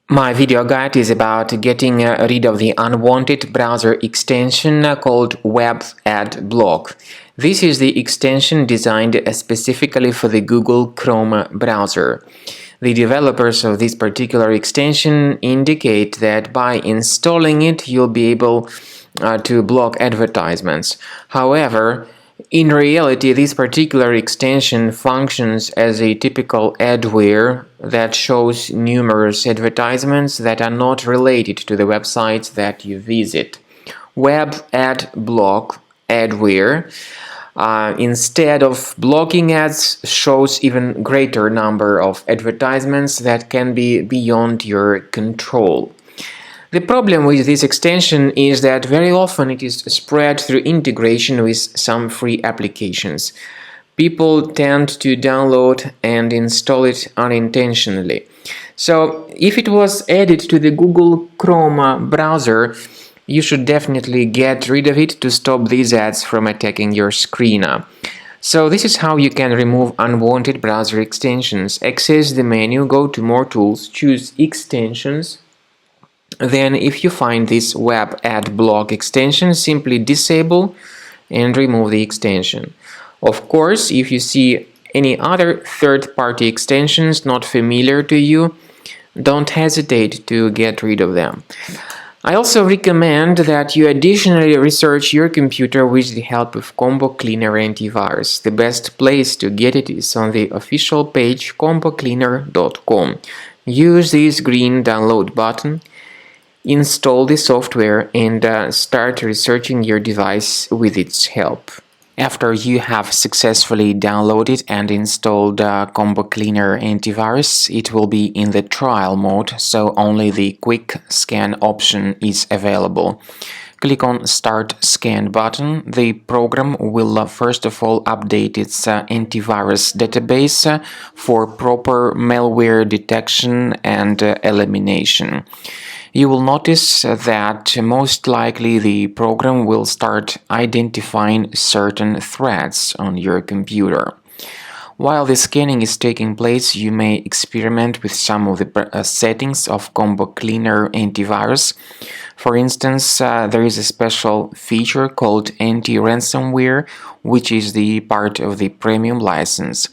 My video guide is about getting rid of the unwanted browser extension called Web Ad Block. This is the extension designed specifically for the Google Chrome browser. The developers of this particular extension indicate that by installing it, you'll be able to block advertisements. However, in reality, this particular extension functions as a typical adware that shows numerous advertisements that are not related to the websites that you visit. Web Ad Block adware, instead of blocking ads, shows even greater number of advertisements that can be beyond your control. The problem with this extension is that very often it is spread through integration with some free applications. People tend to download and install it unintentionally. So if it was added to the Google Chrome browser, you should definitely get rid of it to stop these ads from attacking your screen. So this is how you can remove unwanted browser extensions. Access the menu, go to More Tools, choose Extensions. Then if you find this Web Ad Block extension, simply disable and remove the extension. Of course, if you see any other third-party extensions not familiar to you, don't hesitate to get rid of them. I also recommend that you additionally research your computer with the help of Combo Cleaner Antivirus. The best place to get it is on the official page combocleaner.com. Use this green download button, install the software, and start researching your device with its help. After you have successfully downloaded and installed Combo Cleaner Antivirus, it will be in the trial mode, so only the quick scan option is available. Click on Start Scan button. The program will first of all update its antivirus database for proper malware detection and elimination. You will notice that most likely the program will start identifying certain threats on your computer. While the scanning is taking place, you may experiment with some of the settings of Combo Cleaner Antivirus. For instance, there is a special feature called anti-ransomware, which is the part of the premium license.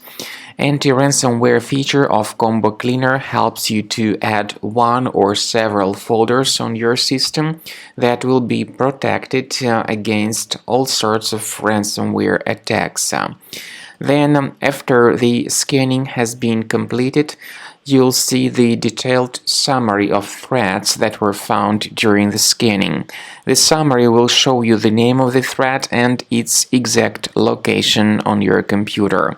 Anti-ransomware feature of Combo Cleaner helps you to add one or several folders on your system that will be protected against all sorts of ransomware attacks. Then, after the scanning has been completed, you'll see the detailed summary of threats that were found during the scanning. The summary will show you the name of the threat and its exact location on your computer.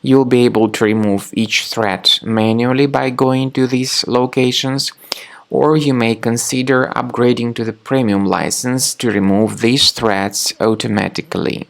You'll be able to remove each threat manually by going to these locations, or you may consider upgrading to the premium license to remove these threats automatically.